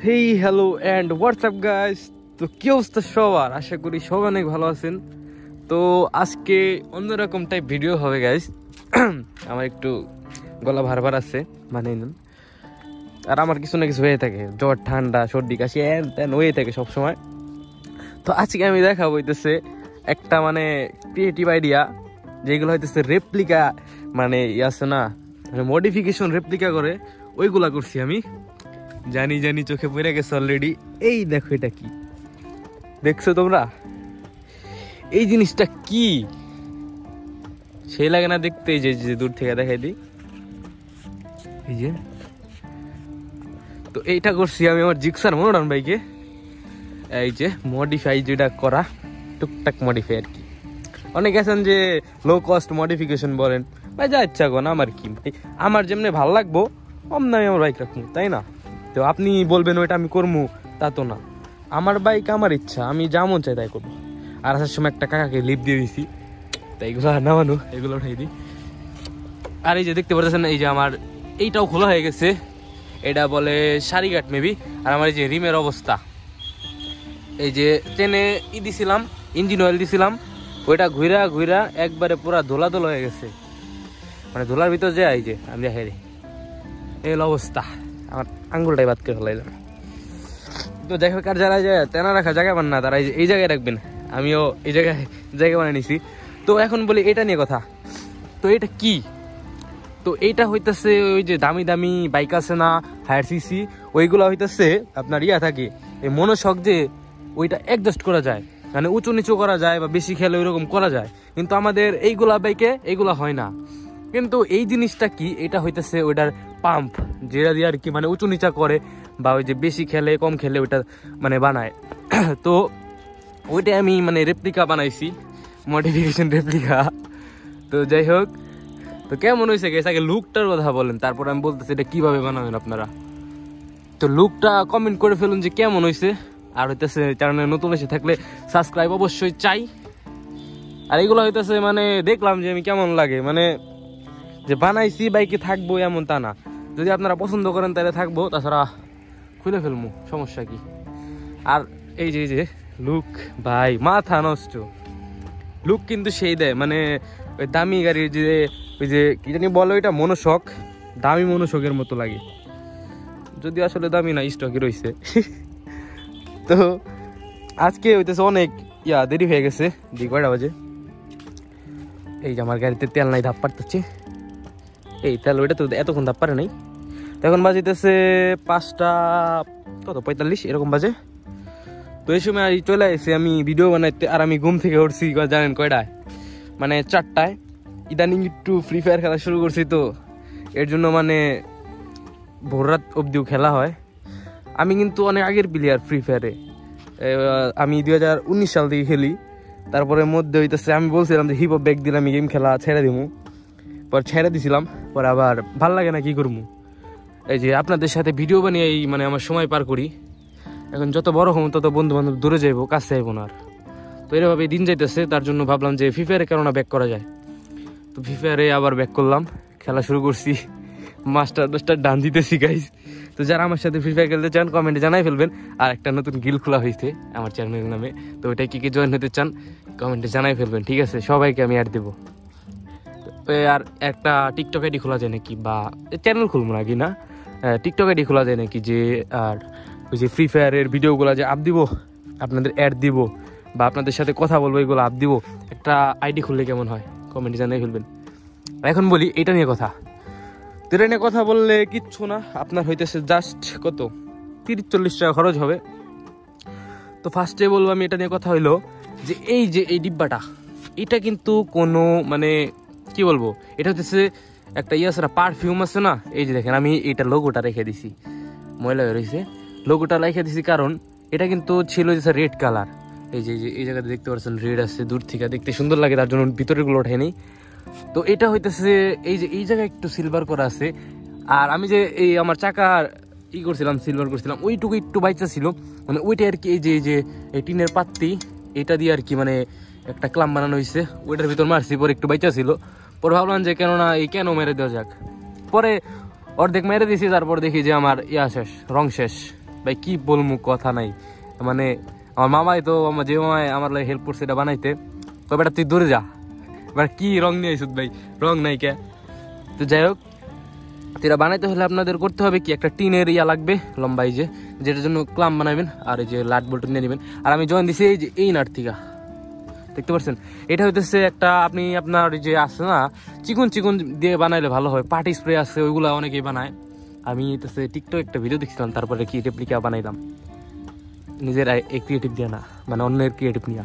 Hey hello and WhatsApp guys. তো কি অবস্থা সবার? আশা করি সবাই অনেক ভালো আছেন। তো আজকে অন্যরকম টাইপ ভিডিও হবে গাইস। আমার একটু গলা ভার আছে, মানে আর আমার কিছু না কিছু হয়ে থাকে, জ্বর ঠান্ডা সর্দি কাশি এন তেন হয়ে থাকে সবসময়। তো আজকে আমি দেখাবো হইতেছে একটা মানে ক্রিয়েটিভ আইডিয়া, যেগুলো হইতেছে রেপ্লিকা, মানে আছে না, মানে মডিফিকেশন রেপ্লিকা করে ওইগুলা করছি আমি। জানি জানি চোখে পড়ে গেছে অলরেডি। এই দেখো, এটা কি দেখছো তোমরা? এই জিনিসটা কি সেই লাগে না দেখতে? এই যে দূর থেকে দেখাই দিই, এই যে। তো এইটা করছি আমি আমার জিক্সার মনোরন বাইকে। এই যে মডিফাই যেটা করা, টুকটাক মডিফাই আর কি। অনেকে আছেন যে লো কস্ট মডিফিকেশন বলেন, ভাই যা ইচ্ছা করেন, আমার কি ভাই, আমার যেমনি ভালো লাগবো অমনি আমি আমার বাইক রাখবো, তাই না? তো আপনি বলবেন ওইটা আমি করবো, তা তো না। আমার বাইক আমার ইচ্ছা, আমি যা মন চাই তাই করবো। আর আসার সময় একটা কাকাকে লিপ দিয়ে দিছি, তাই এগুলো নামানো, এগুলো উঠাই দিই। আর এই যে দেখতে পাচ্ছেন, এই যে আমার এইটাও খোলা হয়ে গেছে, এটা বলে সারিঘাট মেবি। আর আমার এই যে রিমের অবস্থা, এই যে ট্রেনে দিছিলাম, ইঞ্জিন অয়েল দিছিলাম, ওইটা ঘুরা ঘুরা একবারে পুরা ধোলা ধোলা হয়ে গেছে, মানে ধোলার ভিতর যে এই যে আমি দেখাই দিই, এই অবস্থা। আমার আঙ্গুলটাই বাদ করে ফেলাইলাম। তো দেখো, কার যারা যায় তেনা রাখা জায়গা পান না, তারা এই জায়গায় রাখবেন। আমিও এই জায়গায় জায়গা বানিয়ে নিছি। তো এখন বলি এটা নিয়ে কথা। তো এটা কি? তো এইটা হইতেছে ওই যে দামি দামি বাইক আছে না, হায়ার সিসি, ওইগুলো হইতেছে আপনার ইয়া থাকে, এই মনোশক, যে ওইটা অ্যাডজাস্ট করা যায়, মানে উঁচু নিচু করা যায় বা বেশি খেলে ওইরকম করা যায়। কিন্তু আমাদের এইগুলা বাইকে এইগুলা হয় না। কিন্তু এই জিনিসটা কি? এটা হইতেছে ওইটার পাম্প, যেটা দিয়ে আর কি মানে উঁচু নিচা করে, বা ওই যে বেশি খেলে কম খেলে ওইটা মানে বানায়। তো ওইটা আমি মানে রেপ্লিকা বানাইছি, মডিফিকেশন রেপ্লিকা। তো যাই হোক, তো কেমন হয়েছে গেছে আগে লুকটার কথা বলেন, তারপর আমি বলতেছি এটা কিভাবে বানাবেন আপনারা। তো লুকটা কমেন্ট করে ফেলুন যে কেমন হয়েছে। আর হইতেছে চ্যানেলে নতুন এসে থাকলে সাবস্ক্রাইব অবশ্যই চাই। আর এইগুলো হইতেছে মানে দেখলাম যে আমি কেমন লাগে, মানে যে বানাইছি বাইকে থাকবো এমন তা না। যদি আপনারা পছন্দ করেন তাহলে থাকবো, তাছাড়া খুলে ফেলবো, সমস্যা কি। আর এই যে লুক, ভাই মাথা নষ্ট লুক কিন্তু সেই দেয়, মানে ওই দামি গাড়ির যে ওই যে কি জানি বলো, এটা মনোশক, দামি মনোশকের মতো লাগে, যদি আসলে দামি না, স্টকে রয়েছে। তো আজকে হইতেছে অনেক দেরি হয়ে গেছে, কয়টা বাজে? এই যে আমার গাড়িতে তেল নাই, ধাপ পারতেছে। এই তেল ওইটা তো এতক্ষণ ধাপ পারে নাই। তো এখন বাজিতেছে 5:45 এরকম বাজে। তো এই সময় চলে আসছি আমি ভিডিও বানাইতে। আর আমি ঘুম থেকে উঠছি জানেন কয়টায়? মানে 4টায়। ইদানিং একটু ফ্রি ফায়ার খেলা শুরু করছি, তো এর জন্য মানে ভোর রাত অবধিও খেলা হয়। আমি কিন্তু অনেক আগের প্লেয়ার ফ্রি ফায়ারে, আমি 2019 সাল থেকে খেলি। তারপরে মধ্যে হইতেছে আমি বলছিলাম যে হিপ হপ ব্যাক দিলে আমি গেম খেলা ছেড়ে দিব, পর ছেড়ে দিছিলাম, পর আবার ভাল লাগে না, কি করবো। এই যে আপনাদের সাথে ভিডিও বানিয়ে মানে আমার সময় পার করি। এখন যত বড় হবো তত বন্ধু বান্ধব দূরে যাইবো, কাছে যাইবো না আর। তো এরভাবে দিন যাইতেছে, তার জন্য ভাবলাম যে ফ্রি ফায়ারে কেননা ব্যাক করা যায়। তো ফ্রি ফায়ারে আবার ব্যাক করলাম, খেলা শুরু করছি, মাস্টার ডান দিতেছি গাইজ। তো যারা আমার সাথে ফ্রি ফায়ার খেলতে চান কমেন্টে জানাই ফেলবেন। আর একটা নতুন গিল খোলা হয়েছে আমার চ্যানেলের নামে, তো ওইটা কি জয়েন হতে চান কমেন্টে জানাই ফেলবেন, ঠিক আছে? সবাইকে আমি অ্যাড দেবো। আর একটা টিকটক আইডি খোলা যায় নাকি, বা চ্যানেল খুলবো নাকি না, টিকটক আইডি খোলা যায় নাকি, যে আর ওই যে ফ্রি ফায়ারের ভিডিওগুলো যে আপ দিব, আপনাদের অ্যাড দিব, বা আপনাদের সাথে কথা বলবো, এগুলো আপ দিব, একটা আইডি খুললে কেমন হয় কমেন্টে জানাই ফেলবেন। এখন বলি এটা নিয়ে কথা। এটা নিয়ে কথা বললে কিচ্ছু না, আপনার হইতেছে জাস্ট কত 30-40 টাকা খরচ হবে। তো ফার্স্টে বলবো আমি এটা নিয়ে কথা হইলো যে এই ডিব্বাটা, এটা কিন্তু কোনো মানে কি বলবো, এটা হচ্ছে একটা আছে না, পারফিউম আছে না। এই যে দেখেন আমি এটা লোগোটা রেখে দিছি, ময়লা হয়ে রয়েছে, লোগোটা রেখে দিছি কারণ এটা কিন্তু ছিল যে রেড কালার। এই যে এই জায়গাতে দেখতে পাচ্ছেন রেড আছে, দূর থেকে দেখতে সুন্দর লাগে, তার জন্য ভিতরের গুলো ওঠেনি। তো এটা হইতেছে এই জায়গায় একটু সিলভার করা আছে। আর আমি যে এই আমার চাকা করছিলাম, সিলভার করছিলাম, ওইটুকু একটু বাইচা ছিল, মানে ওইটা আর কি। এই যে এই টিনের পাত্তি, এটা দিয়ে আর কি মানে একটা ক্লাম বানানো হয়েছে, ওইটার ভিতর মারছি, পরে একটু বাইচা ছিল। পরে ভাবলাম যে কেননা কেন মেরে দেওয়া যাক, পরে অর্ধেক মেরে দিয়েছি। তারপর দেখি যে আমার শেষ, রং শেষ, ভাই কি বলবো, কথা নাই। মানে আমার মামাই তো যে মামাই আমার হেল্প করছে এটা বানাইতে, কবে তুই দূরে যা, এবার কি রং নিয়ে আইসুদ ভাই, রং নাই কে। তো যাই হোক, এটা বানাইতে হলে আপনাদের করতে হবে কি, একটা টিনের ইয়া লাগবে লম্বা, এই যে যেটার জন্য ক্লাম বানাবেন, আর এই যে লাট বল্ট নিয়ে নেবেন। আর আমি জয়েন দিছি এই যে এই নাট থেকে, দেখতে পাচ্ছেন। এটা হইতেছে একটা, আপনি আপনার যে আছে না চিকন চিকন দিয়ে বানাইলে ভালো হয়, পার্টি স্প্রে আছে ওইগুলা অনেকেই বানায়। আমি হইতেছে টিকটক একটা ভিডিও দেখছিলাম, তারপরে কি রেপ্লিকা বানাইলাম, নিজের এই ক্রিয়েটিভ দিয়ে না, মানে অন্যের ক্রিয়েটিভ নিয়ে।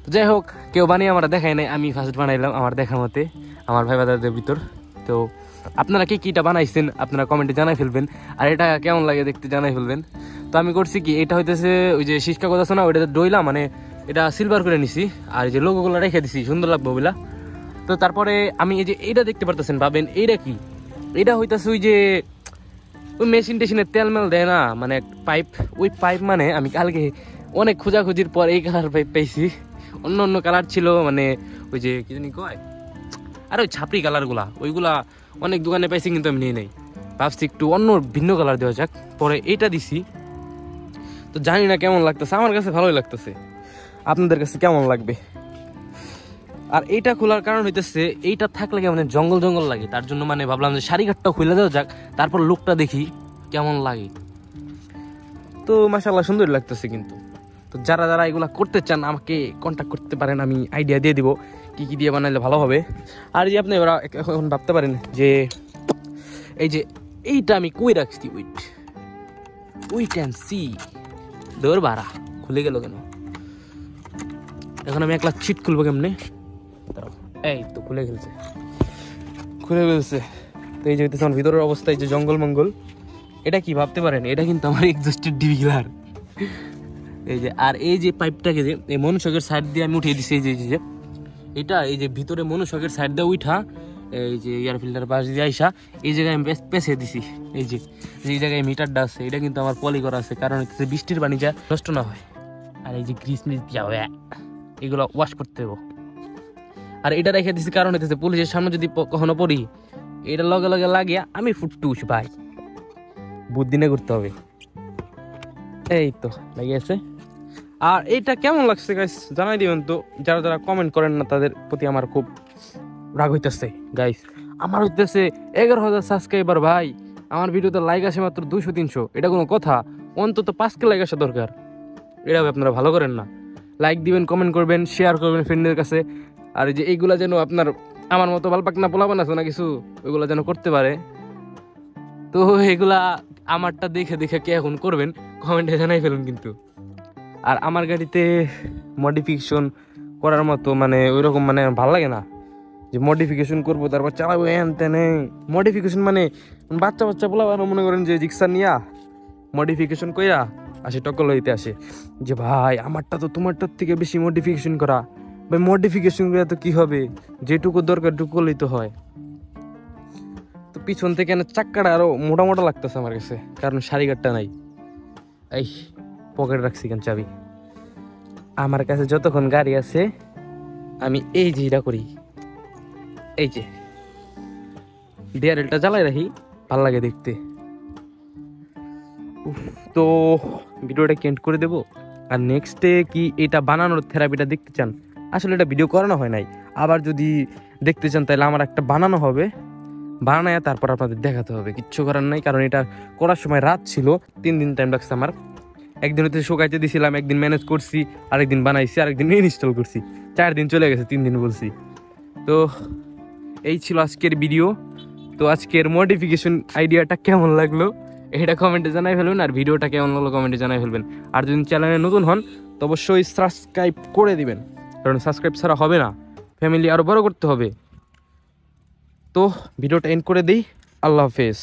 তো যাই হোক, কেউ বানিয়ে আমার দেখায় নাই, আমি ফার্স্ট বানাইলাম আমার দেখা মতে আমার ভাই বাদাদের ভিতর। তো আপনারা কি কিটা বানাইছেন আপনারা কমেন্টে জানাই ফেলবেন, আর এটা কেমন লাগে দেখতে জানাই ফেলবেন। তো আমি করছি কি, এটা হইতেছে ওই যে শিষ্কা কথা আছে না, ওইটা ডইলা মানে এটা সিলভার করে নিছি, আর এই যে লোগোগুলো রেখে দিছি, সুন্দর লাগবে বইলা। তো তারপরে আমি এই যে এইটা দেখতে পারতেছেন, ভাবেন এইটা কি, এইটা হইতেছে ওই যে ওই মেশিন টেশিনের তেল মেল দেয় না, মানে পাইপ, ওই পাইপ। মানে আমি কালকে অনেক খোঁজাখুঁজির পর এই কালার পাইপ পাইছি, অন্য অন্য কালার ছিল, মানে ওই যে কি জানি কয়, আর ওই ছাপড়ি কালারগুলা, ওইগুলা অনেক দোকানে পাইছি, কিন্তু আমি নিয়ে নেই, ভাবছি একটু অন্য ভিন্ন কালার দেওয়া যাক, পরে এইটা দিছি। তো জানি না কেমন লাগতেছে, আমার কাছে ভালোই লাগতেছে, আপনাদের কাছে কেমন লাগবে। আর এইটা খোলার কারণ হইতেছে, এইটা থাকলে মানে জঙ্গল জঙ্গল লাগে, তার জন্য মানে ভাবলাম যে শাড়িঘাটটাও খুলে দেওয়া যাক, তারপর লুকটা দেখি কেমন লাগে। তো মাশাআল্লাহ সুন্দর লাগতেছে কিন্তু। তো যারা যারা এগুলা করতে চান আমাকে কন্ট্যাক্ট করতে পারেন, আমি আইডিয়া দিয়ে দিব কি কি দিয়ে বানাইলে ভালো হবে। আর যে আপনি এখন ভাবতে পারেন যে এই যে এইটা আমি কই রাখছি, উইট অ্যান্ড সি, দৌড় বাড়া খুলে গেল কেন, এখন আমি একলা ছিট খুলবো কেমনে, এই তো খুলে ফেলছে। তো এই যে আমার ভিতরের অবস্থা, এই যে জঙ্গল মঙ্গল, এটা কি ভাবতে পারেন, এটা কিন্তু আমার এক্সস্টেড ডিভিলার, এই যে। আর এই যে পাইপটাকে যে এই মনুষ্যকের সাইড দিয়ে আমি উঠিয়ে দিচ্ছি, এই যে এটা এই যে ভিতরে মনুষ্যকের সাইড দিয়ে উঠা, এই যে এয়ার ফিল্টার পাশ দিয়ে আইসা এই জায়গায় আমি পেঁচে দিছি, এই যে এই জায়গায় মিটারটা আছে, এটা কিন্তু আমার পলি করা আছে, কারণ হচ্ছে বৃষ্টির পানি যা নষ্ট না হয়। আর এই যে গ্রিস মিস দিয়া এগুলো ওয়াশ করতে হবে। আর এটা রেখে দিছি কারণ হইতেছে পুলিশের সামনে যদি কখনো পড়ি, এটা লগে লগে লাগিয়া আমি ফুটটুস ভাই, বুদ্ধি নিয়ে করতে হবে। এই তো লাগিয়েছে। আর এইটা কেমন লাগছে গাইস জানাই দিবেন তো, যারা যারা কমেন্ট করেন না তাদের প্রতি আমার খুব রাগ হইতেছে গাইস। আমার হইতেছে 11,000 সাবস্ক্রাইবার ভাই, আমার ভিডিওতে লাইক আসে মাত্র 200-300, এটা কোনো কথা? অন্তত 5কে লাইক আসা দরকার, এটা আপনারা ভালো করেন না। লাইক দিবেন, কমেন্ট করবেন, শেয়ার করবেন ফ্রেন্ডদের কাছে। আর এই যে এইগুলা যেন আপনার আমার মতো বালপাক না পোলাপান আছে না কিছু, ওইগুলা যেন করতে পারে। তো এগুলা আমারটা দেখে দেখে কে এখন করবেন কমেন্টে জানাই ফেলুন কিন্তু। আর আমার গাড়িতে মডিফিকেশন করার মতো মানে ওইরকম মানে ভালো লাগে না যে মডিফিকেশন করবো তারপর চালাবো এন তেনে। মডিফিকেশন মানে বাচ্চা বাচ্চা পোলাপান মনে করেন যে জিক্সার নিয়া মডিফিকেশন কইরা আসে, টকল হইতে আসে যে ভাই আমারটা তো তোমারটার থেকে বেশি মডিফিকেশন করা। ভাই মডিফিকেশন করে তো কি হবে, যেটুকু দরকার টুকু করলেই তো হয়। তো পিছন থেকে চাক্কাটা আরো মোটা মোটা লাগতেছে আমার কাছে, কারণ শাড়িঘাটটা নাই। এই পকেটে রাখছি কেন চাবি, আমার কাছে যতক্ষণ গাড়ি আছে আমি এই যে এটা করি, এই যে ডিআরএলটা জ্বালাই রাখি, ভাল লাগে দেখতে। তো ভিডিওটা এন্ড করে দেবো। আর নেক্সটে কি এটা বানানোর থেরাপিটা দেখতে চান, আসলে এটা ভিডিও করানো হয় নাই, আবার যদি দেখতে চান তাহলে আমার একটা বানানো হবে, বানায় তারপর আপনাদের দেখাতে হবে, কিচ্ছু করার নাই। কারণ এটা করার সময় রাত ছিল, 3 দিন টাইম লাগছে আমার। একদিন হচ্ছে শুকাইতে দিয়েছিলাম, একদিন ম্যানেজ করছি, আরেকদিন বানাইছি, আরেকদিন ইনস্টল করছি, 4 দিন চলে গেছে, 3 দিন বলছি। তো এই ছিল আজকের ভিডিও। তো আজকের মডিফিকেশন আইডিয়াটা কেমন লাগলো এটা কমেন্টে জানাই ফেলবেন, আর ভিডিওটা কেমন লাগলো কমেন্টে জানাই ফেলবেন। আর যদি চ্যানেলে নতুন হন তো অবশ্যই সাবস্ক্রাইব করে দিবেন, কারণ সাবস্ক্রাইব ছাড়া হবে না, ফ্যামিলি আরও বড় করতে হবে। তো ভিডিওটা এন্ড করে দিই, আল্লাহ হাফেজ।